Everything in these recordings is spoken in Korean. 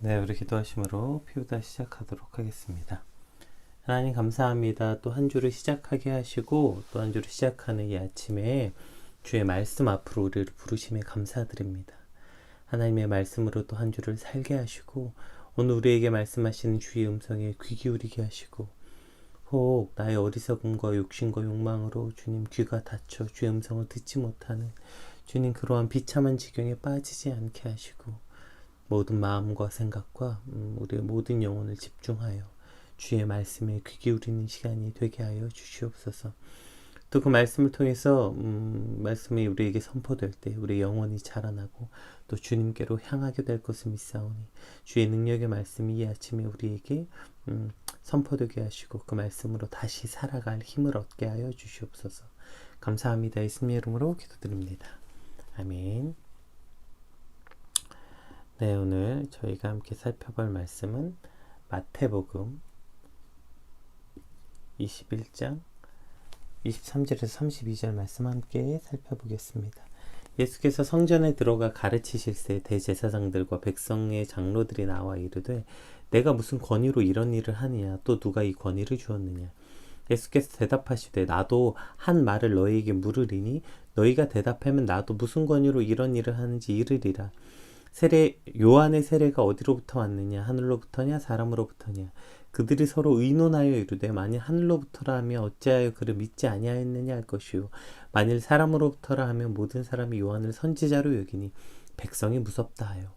네, 우리 기도하심으로 피우다 시작하도록 하겠습니다. 하나님 감사합니다. 또 한 주를 시작하게 하시고 또 한 주를 시작하는 이 아침에 주의 말씀 앞으로 우리를 부르심에 감사드립니다. 하나님의 말씀으로 또 한 주를 살게 하시고 오늘 우리에게 말씀하시는 주의 음성에 귀 기울이게 하시고 혹 나의 어리석음과 욕심과 욕망으로 주님 귀가 닫혀 주의 음성을 듣지 못하는 주님 그러한 비참한 지경에 빠지지 않게 하시고 모든 마음과 생각과 우리의 모든 영혼을 집중하여 주의 말씀에 귀 기울이는 시간이 되게 하여 주시옵소서. 또 그 말씀을 통해서 말씀이 우리에게 선포될 때 우리 영혼이 자라나고 또 주님께로 향하게 될 것을 믿사오니 주의 능력의 말씀이 이 아침에 우리에게 선포되게 하시고 그 말씀으로 다시 살아갈 힘을 얻게 하여 주시옵소서. 감사합니다. 예수님의 이름으로 기도드립니다. 아멘. 네, 오늘 저희가 함께 살펴볼 말씀은 마태복음 21장 23절에서 32절 말씀 함께 살펴보겠습니다. 예수께서 성전에 들어가 가르치실 때 대제사장들과 백성의 장로들이 나와 이르되 내가 무슨 권위로 이런 일을 하느냐 또 누가 이 권위를 주었느냐. 예수께서 대답하시되 나도 한 말을 너희에게 물으리니 너희가 대답하면 나도 무슨 권위로 이런 일을 하는지 이르리라. 요한의 세례가 어디로부터 왔느냐 하늘로부터냐 사람으로부터냐. 그들이 서로 의논하여 이르되 만일 하늘로부터라 하면 어찌하여 그를 믿지 아니하였느냐 할 것이요 만일 사람으로부터라 하면 모든 사람이 요한을 선지자로 여기니 백성이 무섭다 하여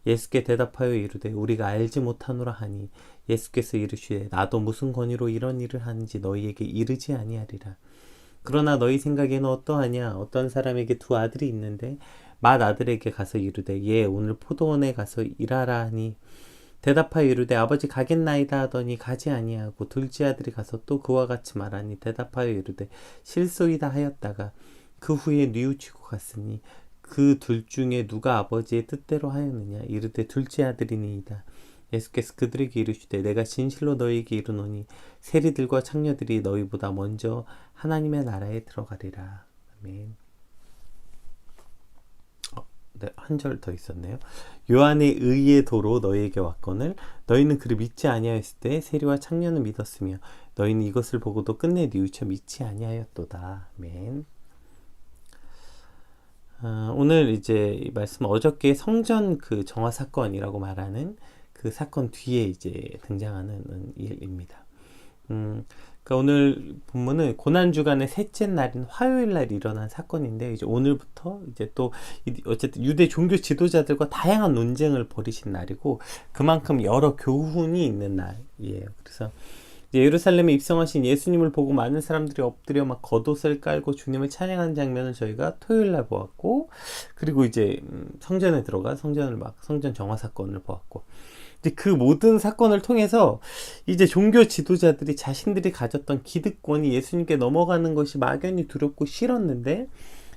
예수께 대답하여 이르되 우리가 알지 못하노라 하니 예수께서 이르시되 나도 무슨 권위로 이런 일을 하는지 너희에게 이르지 아니하리라. 그러나 너희 생각에는 어떠하냐. 어떤 사람에게 두 아들이 있는데 맏아들에게 가서 이르되 예 오늘 포도원에 가서 일하라 하니 대답하여 이르되 아버지 가겠나이다 하더니 가지 아니하고 둘째 아들이 가서 또 그와 같이 말하니 대답하여 이르되 실소이다 하였다가 그 후에 뉘우치고 갔으니 그 둘 중에 누가 아버지의 뜻대로 하였느냐. 이르되 둘째 아들이니이다. 예수께서 그들에게 이르시되 내가 진실로 너희에게 이르노니 세리들과 창녀들이 너희보다 먼저 하나님의 나라에 들어가리라. 아멘. 네, 한 절 더 있었네요. 요한의 의의 도로 너희에게 왔거늘 너희는 그를 믿지 아니하였을 때 세리와 창녀는 믿었으며 너희는 이것을 보고도 끝내 뉘우쳐 믿지 아니하였도다. 아멘. 오늘 이제 이 말씀 어저께 성전 그 정화 사건이라고 말하는 그 사건 뒤에 이제 등장하는 일입니다. 그러니까 오늘 본문은 고난주간의 셋째 날인 화요일 날 일어난 사건인데 이제 오늘부터 이제 또 어쨌든 유대 종교 지도자들과 다양한 논쟁을 벌이신 날이고 그만큼 여러 교훈이 있는 날이에요. 그래서 이제 예루살렘에 입성하신 예수님을 보고 많은 사람들이 엎드려 막 겉옷을 깔고 주님을 찬양하는 장면을 저희가 토요일 날 보았고 그리고 이제 성전에 들어가 성전 정화 사건을 보았고 이제 그 모든 사건을 통해서 이제 종교 지도자들이 자신들이 가졌던 기득권이 예수님께 넘어가는 것이 막연히 두렵고 싫었는데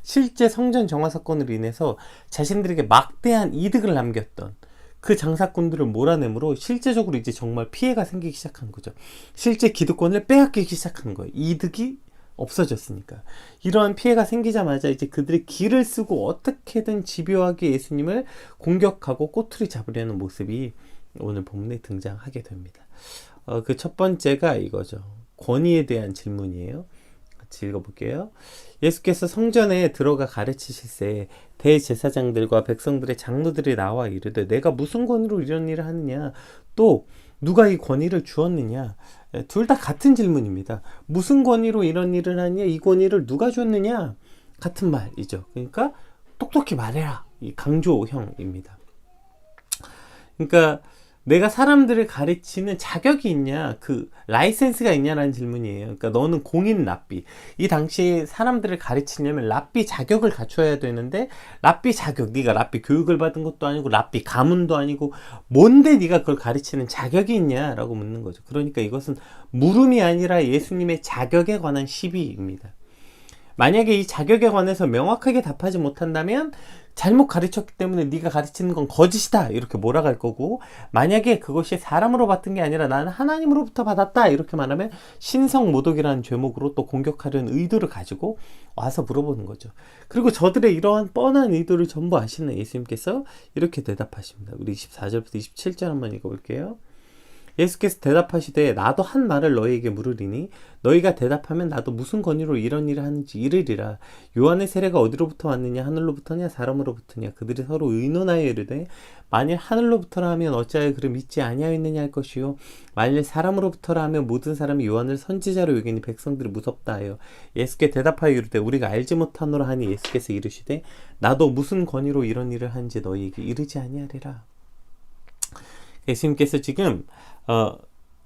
실제 성전 정화 사건으로 인해서 자신들에게 막대한 이득을 남겼던 그 장사꾼들을 몰아내므로 실제적으로 이제 정말 피해가 생기기 시작한 거죠. 실제 기득권을 빼앗기기 시작한 거예요. 이득이 없어졌으니까. 이러한 피해가 생기자마자 이제 그들이 기를 쓰고 어떻게든 집요하게 예수님을 공격하고 꼬투리 잡으려는 모습이 오늘 본문에 등장하게 됩니다. 그 첫 번째가 이거죠. 권위에 대한 질문이에요. 같이 읽어볼게요. 예수께서 성전에 들어가 가르치실 때 대제사장들과 백성들의 장로들이 나와 이르되 내가 무슨 권위로 이런 일을 하느냐 또 누가 이 권위를 주었느냐. 둘 다 같은 질문입니다. 무슨 권위로 이런 일을 하느냐 이 권위를 누가 줬느냐 같은 말이죠. 그러니까 똑똑히 말해라 이 강조형입니다. 그러니까 내가 사람들을 가르치는 자격이 있냐, 그 라이센스가 있냐라는 질문이에요. 그러니까 너는 공인 랍비. 이 당시에 사람들을 가르치려면 랍비 자격을 갖춰야 되는데 랍비 자격, 네가 랍비 교육을 받은 것도 아니고 랍비 가문도 아니고 뭔데 네가 그걸 가르치는 자격이 있냐라고 묻는 거죠. 그러니까 이것은 물음이 아니라 예수님의 자격에 관한 시비입니다. 만약에 이 자격에 관해서 명확하게 답하지 못한다면 잘못 가르쳤기 때문에 네가 가르치는 건 거짓이다 이렇게 몰아갈 거고, 만약에 그것이 사람으로 받은 게 아니라 나는 하나님으로부터 받았다 이렇게 말하면 신성모독이라는 죄목으로 또 공격하려는 의도를 가지고 와서 물어보는 거죠. 그리고 저들의 이러한 뻔한 의도를 전부 아시는 예수님께서 이렇게 대답하십니다. 우리 24절부터 27절 한번 읽어볼게요. 예수께서 대답하시되 나도 한 말을 너희에게 물으리니 너희가 대답하면 나도 무슨 권위로 이런 일을 하는지 이르리라. 요한의 세례가 어디로부터 왔느냐, 하늘로부터냐 사람으로부터냐. 그들이 서로 의논하여 이르되 만일 하늘로부터라 하면 어찌하여 그를 믿지 아니하였느냐 할 것이요, 만일 사람으로부터라 하면 모든 사람이 요한을 선지자로 여기니 백성들이 무섭다 하여 예수께 대답하여 이르되 우리가 알지 못하노라 하니 예수께서 이르시되 나도 무슨 권위로 이런 일을 하는지 너희에게 이르지 아니하리라. 예수님께서 지금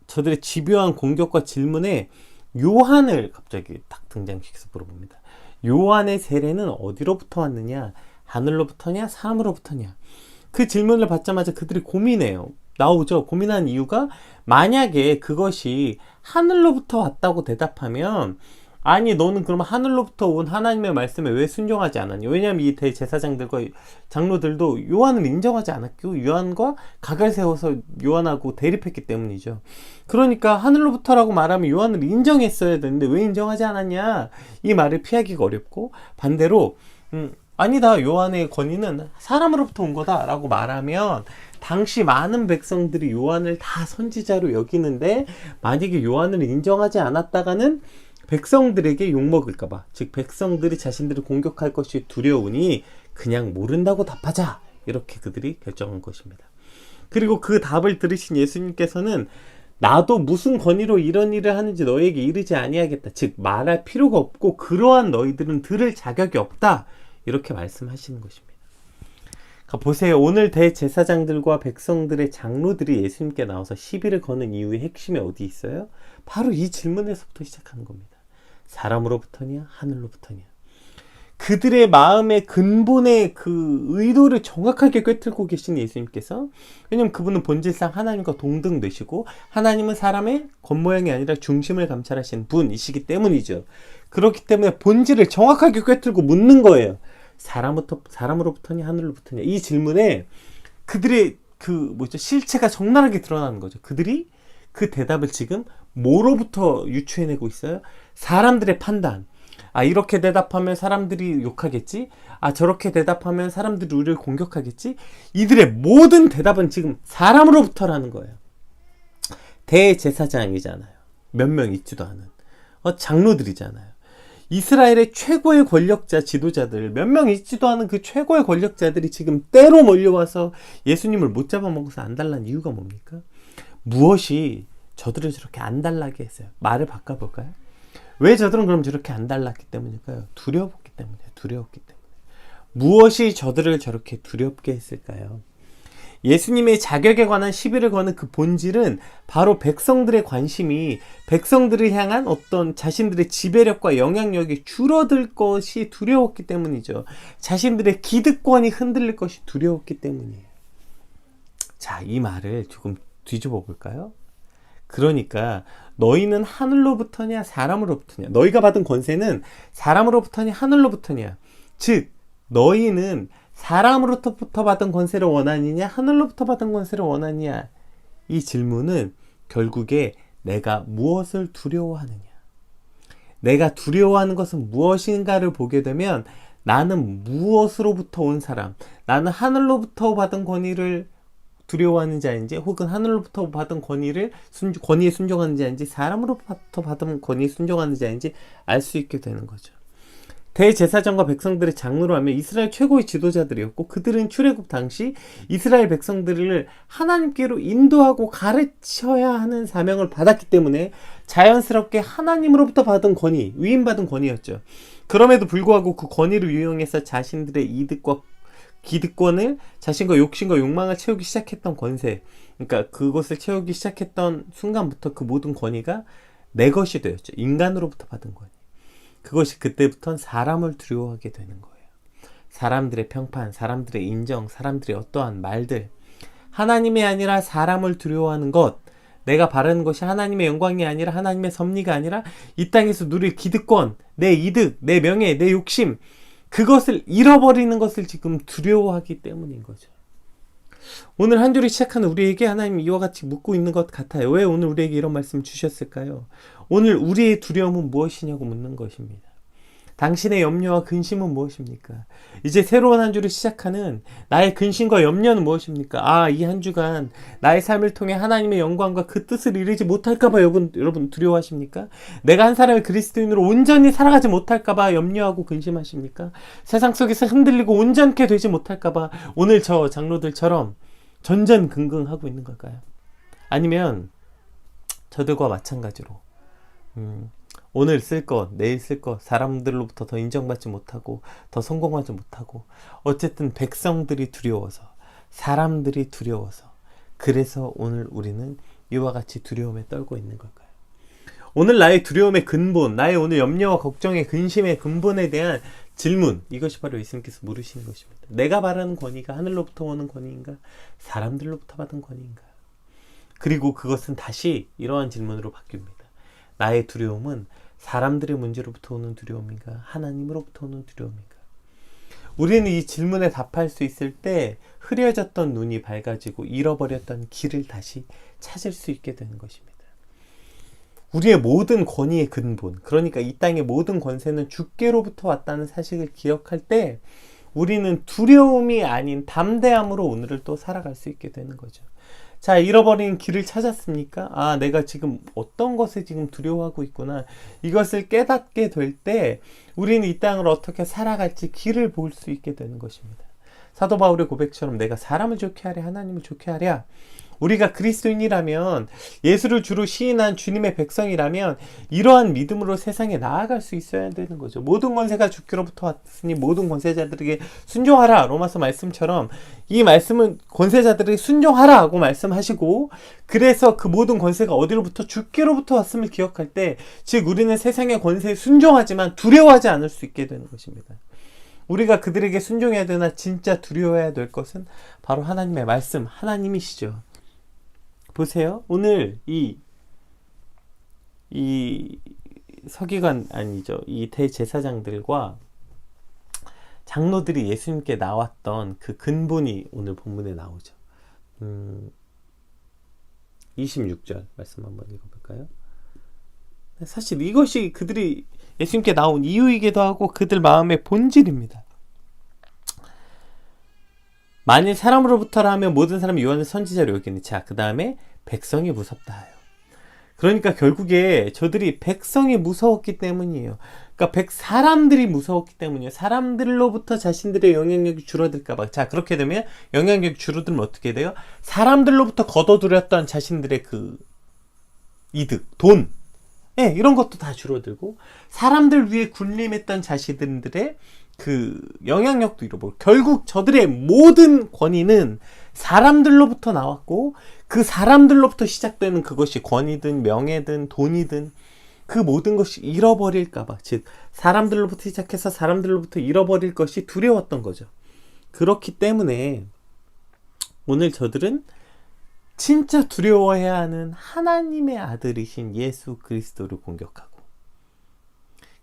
저들의 집요한 공격과 질문에 요한을 갑자기 딱 등장시켜서 물어봅니다. 요한의 세례는 어디로부터 왔느냐, 하늘로부터냐 사람으로부터냐. 그 질문을 받자마자 그들이 고민해요. 나오죠. 고민한 이유가, 만약에 그것이 하늘로부터 왔다고 대답하면, 아니 너는 그러면 하늘로부터 온 하나님의 말씀에 왜 순종하지 않았냐. 왜냐하면 이 대제사장들과 장로들도 요한을 인정하지 않았고 요한과 각을 세워서 요한하고 대립했기 때문이죠. 그러니까 하늘로부터라고 말하면 요한을 인정했어야 되는데 왜 인정하지 않았냐, 이 말을 피하기가 어렵고, 반대로 아니다, 요한의 권위는 사람으로부터 온 거다 라고 말하면 당시 많은 백성들이 요한을 다 선지자로 여기는데, 만약에 요한을 인정하지 않았다가는 백성들에게 욕먹을까봐, 즉 백성들이 자신들을 공격할 것이 두려우니 그냥 모른다고 답하자, 이렇게 그들이 결정한 것입니다. 그리고 그 답을 들으신 예수님께서는 나도 무슨 권위로 이런 일을 하는지 너희에게 이르지 아니하겠다, 즉 말할 필요가 없고 그러한 너희들은 들을 자격이 없다, 이렇게 말씀하시는 것입니다. 그러니까 보세요. 오늘 대제사장들과 백성들의 장로들이 예수님께 나와서 시비를 거는 이유의 핵심이 어디 있어요? 바로 이 질문에서부터 시작하는 겁니다. 사람으로부터냐 하늘로부터냐. 그들의 마음의 근본의 그 의도를 정확하게 꿰뚫고 계신 예수님께서, 왜냐면 그분은 본질상 하나님과 동등되시고 하나님은 사람의 겉모양이 아니라 중심을 감찰하시는 분이시기 때문이죠. 그렇기 때문에 본질을 정확하게 꿰뚫고 묻는 거예요. 사람으로부터냐 하늘로부터냐. 이 질문에 그들의 실체가 적나라하게 드러나는 거죠. 그들이 그 대답을 지금 뭐로부터 유추해내고 있어요? 사람들의 판단. 이렇게 대답하면 사람들이 욕하겠지? 저렇게 대답하면 사람들이 우리를 공격하겠지? 이들의 모든 대답은 지금 사람으로부터라는 거예요. 대제사장이잖아요. 몇 명 있지도 않은 장로들이잖아요. 이스라엘의 최고의 권력자, 지도자들, 몇 명 있지도 않은 그 최고의 권력자들이 지금 때로 몰려와서 예수님을 못 잡아먹어서 안달난 이유가 뭡니까? 무엇이 저들을 저렇게 안달나게 했어요? 말을 바꿔볼까요? 왜 저들은 그럼 저렇게 안달났기 때문일까요? 두려웠기 때문이에요. 두려웠기 때문에. 무엇이 저들을 저렇게 두렵게 했을까요? 예수님의 자격에 관한 시비를 거는 그 본질은 바로 백성들의 관심이 백성들을 향한 어떤 자신들의 지배력과 영향력이 줄어들 것이 두려웠기 때문이죠. 자신들의 기득권이 흔들릴 것이 두려웠기 때문이에요. 자, 이 말을 조금 뒤집어 볼까요? 그러니까 너희는 하늘로부터냐 사람으로부터냐, 너희가 받은 권세는 사람으로부터냐 하늘로부터냐, 즉 너희는 사람으로부터 받은 권세를 원하느냐 하늘로부터 받은 권세를 원하느냐. 이 질문은 결국에 내가 무엇을 두려워하느냐, 내가 두려워하는 것은 무엇인가를 보게 되면 나는 무엇으로부터 온 사람, 나는 하늘로부터 받은 권위를 두려워하는 자인지, 혹은 하늘로부터 받은 권위에 순종하는 자인지, 사람으로부터 받은 권위에 순종하는 자인지 알 수 있게 되는 거죠. 대제사장과 백성들의 장로로 하면 이스라엘 최고의 지도자들이었고, 그들은 출애굽 당시 이스라엘 백성들을 하나님께로 인도하고 가르쳐야 하는 사명을 받았기 때문에 자연스럽게 하나님으로부터 받은 권위, 위임받은 권위였죠. 그럼에도 불구하고 그 권위를 이용해서 자신들의 이득과 기득권을, 자신과 욕심과 욕망을 채우기 시작했던 권세, 그러니까 그것을 채우기 시작했던 순간부터 그 모든 권위가 내 것이 되었죠. 인간으로부터 받은 권위. 그것이 그때부터는 사람을 두려워하게 되는 거예요. 사람들의 평판, 사람들의 인정, 사람들의 어떠한 말들, 하나님이 아니라 사람을 두려워하는 것, 내가 바라는 것이 하나님의 영광이 아니라 하나님의 섭리가 아니라 이 땅에서 누릴 기득권, 내 이득, 내 명예, 내 욕심, 그것을 잃어버리는 것을 지금 두려워하기 때문인 거죠. 오늘 한 주를 시작하는 우리에게 하나님이 이와 같이 묻고 있는 것 같아요. 왜 오늘 우리에게 이런 말씀을 주셨을까요? 오늘 우리의 두려움은 무엇이냐고 묻는 것입니다. 당신의 염려와 근심은 무엇입니까? 이제 새로운 한 주를 시작하는 나의 근심과 염려는 무엇입니까? 이 한 주간 나의 삶을 통해 하나님의 영광과 그 뜻을 이루지 못할까봐 여러분 두려워하십니까? 내가 한 사람의 그리스도인으로 온전히 살아가지 못할까봐 염려하고 근심하십니까? 세상 속에서 흔들리고 온전케 되지 못할까봐 오늘 저 장로들처럼 전전긍긍하고 있는 걸까요? 아니면 저들과 마찬가지로 오늘 쓸 것, 내일 쓸 것, 사람들로부터 더 인정받지 못하고 더 성공하지 못하고 어쨌든 백성들이 두려워서, 사람들이 두려워서, 그래서 오늘 우리는 이와 같이 두려움에 떨고 있는 걸까요? 오늘 나의 두려움의 근본, 나의 오늘 염려와 걱정의 근심의 근본에 대한 질문, 이것이 바로 예수님께서 물으시는 것입니다. 내가 바라는 권위가 하늘로부터 오는 권위인가? 사람들로부터 받은 권위인가? 그리고 그것은 다시 이러한 질문으로 바뀝니다. 나의 두려움은 사람들의 문제로부터 오는 두려움인가? 하나님으로부터 오는 두려움인가? 우리는 이 질문에 답할 수 있을 때 흐려졌던 눈이 밝아지고 잃어버렸던 길을 다시 찾을 수 있게 되는 것입니다. 우리의 모든 권위의 근본, 그러니까 이 땅의 모든 권세는 주께로부터 왔다는 사실을 기억할 때 우리는 두려움이 아닌 담대함으로 오늘을 또 살아갈 수 있게 되는 거죠. 자, 잃어버린 길을 찾았습니까? 내가 지금 어떤 것에 지금 두려워하고 있구나. 이것을 깨닫게 될 때 우리는 이 땅을 어떻게 살아갈지 길을 볼 수 있게 되는 것입니다. 사도 바울의 고백처럼 내가 사람을 좋게 하랴 하나님을 좋게 하랴. 우리가 그리스도인이라면, 예수를 주로 시인한 주님의 백성이라면 이러한 믿음으로 세상에 나아갈 수 있어야 되는 거죠. 모든 권세가 주께로부터 왔으니 모든 권세자들에게 순종하라. 로마서 말씀처럼 이 말씀은 권세자들에게 순종하라 하고 말씀하시고, 그래서 그 모든 권세가 어디로부터? 주께로부터 왔음을 기억할 때, 즉 우리는 세상의 권세에 순종하지만 두려워하지 않을 수 있게 되는 것입니다. 우리가 그들에게 순종해야 되나 진짜 두려워해야 될 것은 바로 하나님의 말씀, 하나님이시죠. 보세요. 오늘 이 서기관 아니죠. 이 대제사장들과 장로들이 예수님께 나왔던 그 근본이 오늘 본문에 나오죠. 26절 말씀 한번 읽어볼까요? 사실 이것이 그들이 예수님께 나온 이유이기도 하고 그들 마음의 본질입니다. 만일 사람으로부터라 하면 모든 사람이 요한을 선지자로 여기니, 자, 그 다음에 백성이 무섭다 하여. 그러니까 결국에 저들이 백성이 무서웠기 때문이에요. 그러니까 사람들이 무서웠기 때문이에요. 사람들로부터 자신들의 영향력이 줄어들까봐. 자, 그렇게 되면 영향력이 줄어들면 어떻게 돼요? 사람들로부터 거둬들였던 자신들의 그 이득, 돈, 이런 것도 다 줄어들고, 사람들 위에 군림했던 자신들의 그 영향력도 잃어버리고, 결국 저들의 모든 권위는 사람들로부터 나왔고, 그 사람들로부터 시작되는 그것이 권위든 명예든 돈이든 그 모든 것이 잃어버릴까봐, 즉 사람들로부터 시작해서 사람들로부터 잃어버릴 것이 두려웠던 거죠. 그렇기 때문에 오늘 저들은 진짜 두려워해야 하는 하나님의 아들이신 예수 그리스도를 공격하고,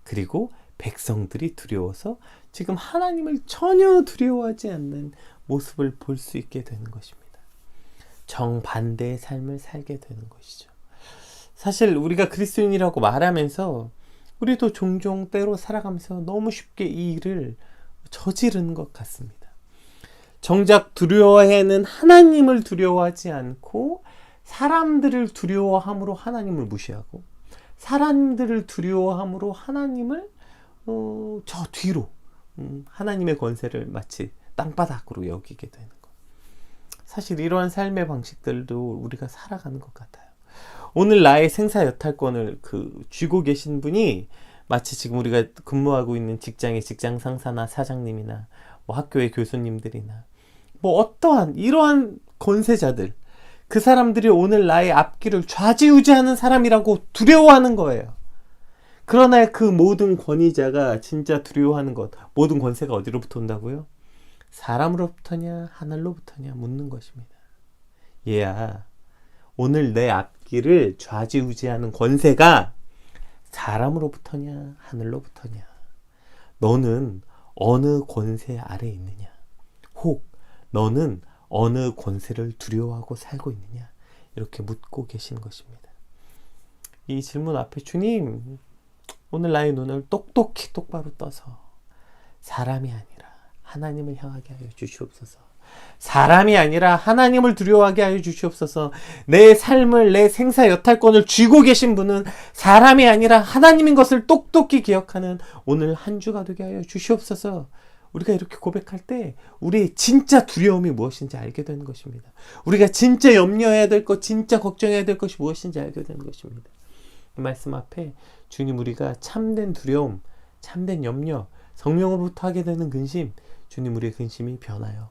그리고 백성들이 두려워서 지금 하나님을 전혀 두려워하지 않는 모습을 볼 수 있게 되는 것입니다. 정반대의 삶을 살게 되는 것이죠. 사실 우리가 그리스도인이라고 말하면서 우리도 종종 때로 살아가면서 너무 쉽게 이 일을 저지르는 것 같습니다. 정작 두려워해는 하나님을 두려워하지 않고 사람들을 두려워함으로 하나님을 무시하고, 사람들을 두려워함으로 하나님을 저 뒤로 하나님의 권세를 마치 땅바닥으로 여기게 되는 것. 사실 이러한 삶의 방식들도 우리가 살아가는 것 같아요. 오늘 나의 생사 여탈권을 쥐고 계신 분이 마치 지금 우리가 근무하고 있는 직장의 직장 상사나 사장님이나 학교의 교수님들이나 어떠한 이러한 권세자들, 그 사람들이 오늘 나의 앞길을 좌지우지하는 사람이라고 두려워하는 거예요. 그러나 그 모든 권위자가 진짜 두려워하는 것, 모든 권세가 어디로부터 온다고요? 사람으로부터냐 하늘로부터냐 묻는 것입니다. 얘야, 오늘 내 앞길을 좌지우지하는 권세가 사람으로부터냐 하늘로부터냐, 너는 어느 권세 아래 있느냐? 혹 너는 어느 권세를 두려워하고 살고 있느냐? 이렇게 묻고 계신 것입니다. 이 질문 앞에 주님, 오늘 나의 눈을 똑똑히 똑바로 떠서 사람이 아니라 하나님을 향하게 하여 주시옵소서. 사람이 아니라 하나님을 두려워하게 하여 주시옵소서. 내 삶을, 내 생사 여탈권을 쥐고 계신 분은 사람이 아니라 하나님인 것을 똑똑히 기억하는 오늘 한 주가 되게 하여 주시옵소서. 우리가 이렇게 고백할 때 우리의 진짜 두려움이 무엇인지 알게 되는 것입니다. 우리가 진짜 염려해야 될 것, 진짜 걱정해야 될 것이 무엇인지 알게 되는 것입니다. 이 말씀 앞에 주님, 우리가 참된 두려움, 참된 염려, 성령으로부터 하게 되는 근심, 주님, 우리의 근심이 변하여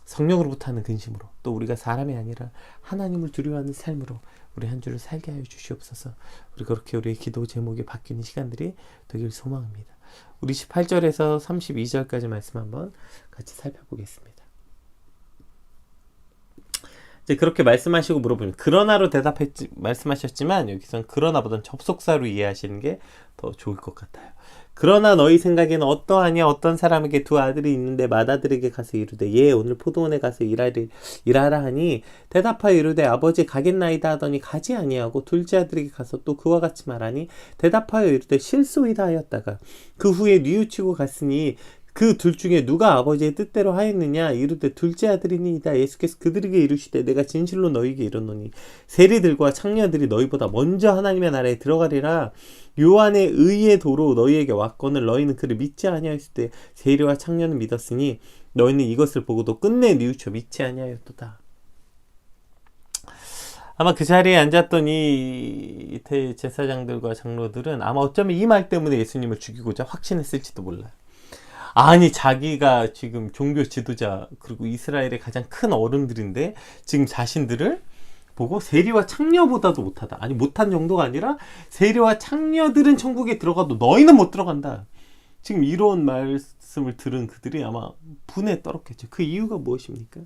성령으로부터 하는 근심으로, 또 우리가 사람이 아니라 하나님을 두려워하는 삶으로 우리 한 주를 살게 하여 주시옵소서. 우리 그렇게 우리의 기도 제목이 바뀌는 시간들이 되길 소망합니다. 우리 18절에서 32절까지 말씀 한번 같이 살펴보겠습니다. 이제 그렇게 말씀하시고 물어보면 그러나로 말씀하셨지만 여기선 그러나보다는 접속사로 이해하시는 게 더 좋을 것 같아요. 그러나 너희 생각에는 어떠하냐? 어떤 사람에게 두 아들이 있는데 맏아들에게 가서 이르되 예 오늘 포도원에 가서 일하라 하니 대답하여 이르되 아버지 가겠나이다 하더니 가지 아니하고 둘째 아들에게 가서 또 그와 같이 말하니 대답하여 이르되 실소이다 하였다가 그 후에 뉘우치고 갔으니 그 둘 중에 누가 아버지의 뜻대로 하였느냐? 이르되 둘째 아들이니이다. 예수께서 그들에게 이르시되 내가 진실로 너희에게 이르노니 세리들과 창녀들이 너희보다 먼저 하나님의 나라에 들어가리라. 요한의 의의 도로 너희에게 왔거늘 너희는 그를 믿지 아니하였을 때 세리와 창녀는 믿었으니 너희는 이것을 보고도 끝내 뉘우쳐 믿지 아니하였도다. 아마 그 자리에 앉았던 이 대제사장들과 장로들은 아마 어쩌면 이 말 때문에 예수님을 죽이고자 확신했을지도 몰라요. 아니 자기가 지금 종교 지도자 그리고 이스라엘의 가장 큰 어른들인데 지금 자신들을 보고 세리와 창녀보다도 못하다. 아니 못한 정도가 아니라 세리와 창녀들은 천국에 들어가도 너희는 못 들어간다. 지금 이런 말씀을 들은 그들이 아마 분에 떨었겠죠. 그 이유가 무엇입니까?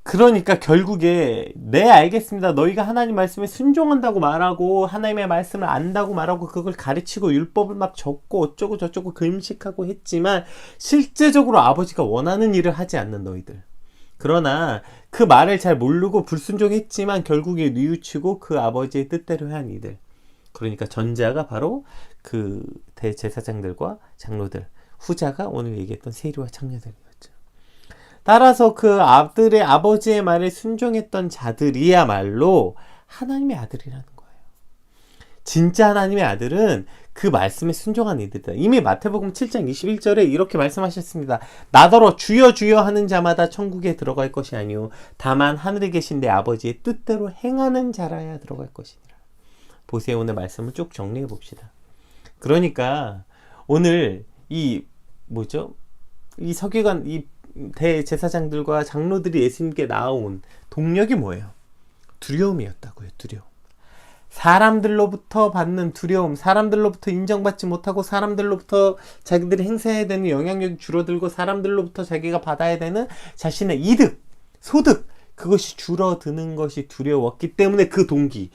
그러니까 결국에 네 알겠습니다. 너희가 하나님 말씀에 순종한다고 말하고 하나님의 말씀을 안다고 말하고 그걸 가르치고 율법을 막 적고 어쩌고 저쩌고 금식하고 했지만 실제적으로 아버지가 원하는 일을 하지 않는 너희들. 그러나 그 말을 잘 모르고 불순종했지만 결국에 뉘우치고 그 아버지의 뜻대로 한 이들. 그러니까 전자가 바로 그 대제사장들과 장로들, 후자가 오늘 얘기했던 세리와 창녀들이었죠. 따라서 그 아들의 아버지의 말에 순종했던 자들이야말로 하나님의 아들이라는 거예요. 진짜 하나님의 아들은 그 말씀에 순종한 이들이다. 이미 마태복음 7장 21절에 이렇게 말씀하셨습니다. 나더러 주여 주여 하는 자마다 천국에 들어갈 것이 아니오 다만 하늘에 계신 내 아버지의 뜻대로 행하는 자라야 들어갈 것이니라. 보세요. 오늘 말씀을 쭉 정리해 봅시다. 그러니까 오늘 이 서기관 이 대제사장들과 장로들이 예수님께 나온 동력이 뭐예요? 두려움이었다고요. 두려움. 사람들로부터 받는 두려움, 사람들로부터 인정받지 못하고 사람들로부터 자기들이 행사해야 되는 영향력이 줄어들고 사람들로부터 자기가 받아야 되는 자신의 이득, 소득, 그것이 줄어드는 것이 두려웠기 때문에 그 동기,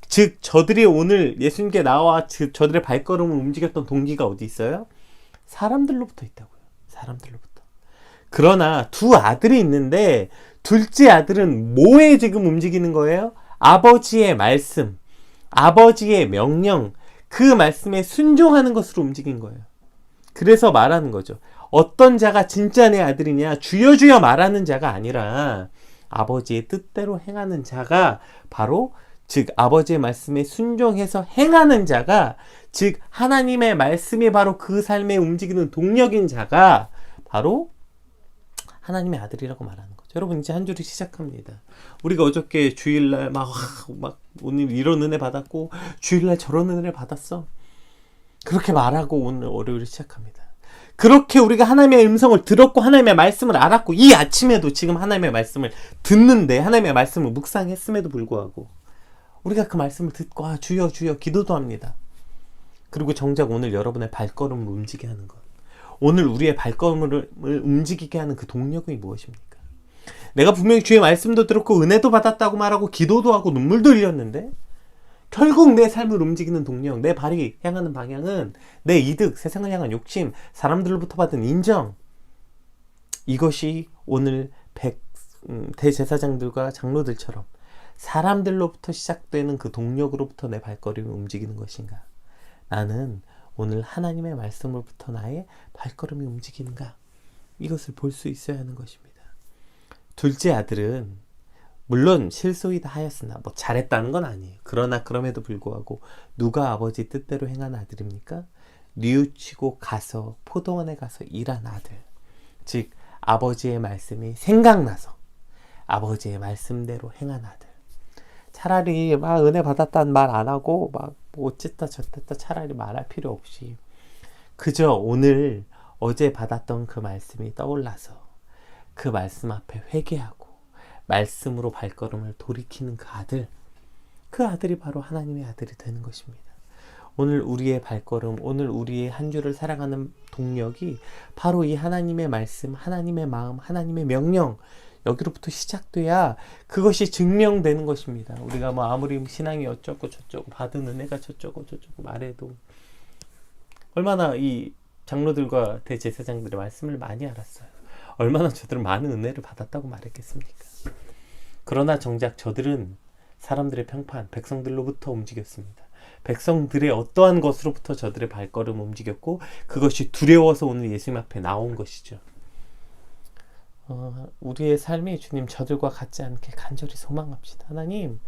즉 저들이 오늘 예수님께 나와 저들의 발걸음을 움직였던 동기가 어디 있어요? 사람들로부터 있다고요. 사람들로부터. 그러나 두 아들이 있는데 둘째 아들은 뭐에 지금 움직이는 거예요? 아버지의 말씀, 아버지의 명령, 그 말씀에 순종하는 것으로 움직인 거예요. 그래서 말하는 거죠. 어떤 자가 진짜 내 아들이냐? 주여 주여 말하는 자가 아니라 아버지의 뜻대로 행하는 자가 바로 즉 아버지의 말씀에 순종해서 행하는 자가 즉 하나님의 말씀이 바로 그 삶에 움직이는 동력인 자가 바로 하나님의 아들이라고 말하는 거죠. 여러분 이제 한 주를 시작합니다. 우리가 어저께 주일날 막 오늘 이런 은혜 받았고 주일날 저런 은혜를 받았어. 그렇게 말하고 오늘 월요일을 시작합니다. 그렇게 우리가 하나님의 음성을 들었고 하나님의 말씀을 알았고 이 아침에도 지금 하나님의 말씀을 듣는데 하나님의 말씀을 묵상했음에도 불구하고 우리가 그 말씀을 듣고 주여 주여 기도도 합니다. 그리고 정작 오늘 여러분의 발걸음을 움직이게 하는 것. 오늘 우리의 발걸음을 움직이게 하는 그 동력이 무엇입니까? 내가 분명히 주의 말씀도 들었고 은혜도 받았다고 말하고 기도도 하고 눈물도 흘렸는데 결국 내 삶을 움직이는 동력, 내 발이 향하는 방향은 내 이득, 세상을 향한 욕심, 사람들로부터 받은 인정, 이것이 오늘 대제사장들과 장로들처럼 사람들로부터 시작되는 그 동력으로부터 내 발걸음을 움직이는 것인가? 나는 오늘 하나님의 말씀으로부터 나의 발걸음이 움직이는가? 이것을 볼 수 있어야 하는 것입니다. 둘째 아들은 물론 실소이다 하였으나 뭐 잘했다는 건 아니에요. 그러나 그럼에도 불구하고 누가 아버지 뜻대로 행한 아들입니까? 뉘우치고 가서 포도원에 가서 일한 아들. 즉 아버지의 말씀이 생각나서 아버지의 말씀대로 행한 아들. 차라리 막 은혜 받았다는 말 안 하고 막 뭐 어쨌다 저쨌다 차라리 말할 필요 없이 그저 오늘 어제 받았던 그 말씀이 떠올라서 그 말씀 앞에 회개하고 말씀으로 발걸음을 돌이키는 그 아들, 그 아들이 바로 하나님의 아들이 되는 것입니다. 오늘 우리의 발걸음, 오늘 우리의 한 주를 살아가는 동력이 바로 이 하나님의 말씀, 하나님의 마음, 하나님의 명령, 여기로부터 시작돼야 그것이 증명되는 것입니다. 우리가 뭐 아무리 신앙이 어쩌고 저쩌고 받은 은혜가 저쩌고 저쩌고 말해도 얼마나 이 장로들과 대제사장들의 말씀을 많이 알았어요. 얼마나 저들은 많은 은혜를 받았다고 말했겠습니까? 그러나 정작 저들은 사람들의 평판, 백성들로부터 움직였습니다. 백성들의 어떠한 것으로부터 저들의 발걸음 움직였고 그것이 두려워서 오늘 예수님 앞에 나온 것이죠. 우리의 삶이 주님 저들과 같지 않게 간절히 소망합시다. 하나님,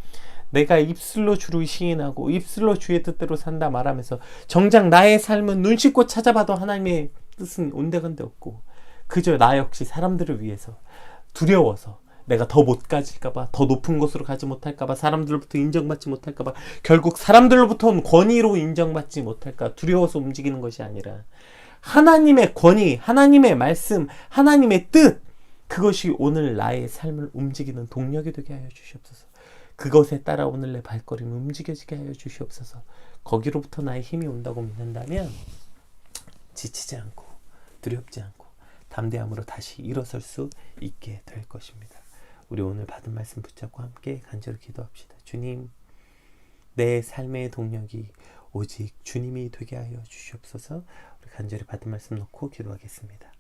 내가 입술로 주를 시인하고 입술로 주의 뜻대로 산다 말하면서 정작 나의 삶은 눈 씻고 찾아봐도 하나님의 뜻은 온데간데 없고 그저 나 역시 사람들을 위해서 두려워서 내가 더 못 가질까봐, 더 높은 곳으로 가지 못할까봐, 사람들로부터 인정받지 못할까봐, 결국 사람들로부터 온 권위로 인정받지 못할까 두려워서 움직이는 것이 아니라 하나님의 권위, 하나님의 말씀, 하나님의 뜻, 그것이 오늘 나의 삶을 움직이는 동력이 되게 하여 주시옵소서. 그것에 따라 오늘 내 발걸음이 움직여지게 하여 주시옵소서. 거기로부터 나의 힘이 온다고 믿는다면 지치지 않고 두렵지 않고 담대함으로 다시 일어설 수 있게 될 것입니다. 우리 오늘 받은 말씀 붙잡고 함께 간절히 기도합시다. 주님, 내 삶의 동력이 오직 주님이 되게 하여 주시옵소서. 우리 간절히 받은 말씀 놓고 기도하겠습니다.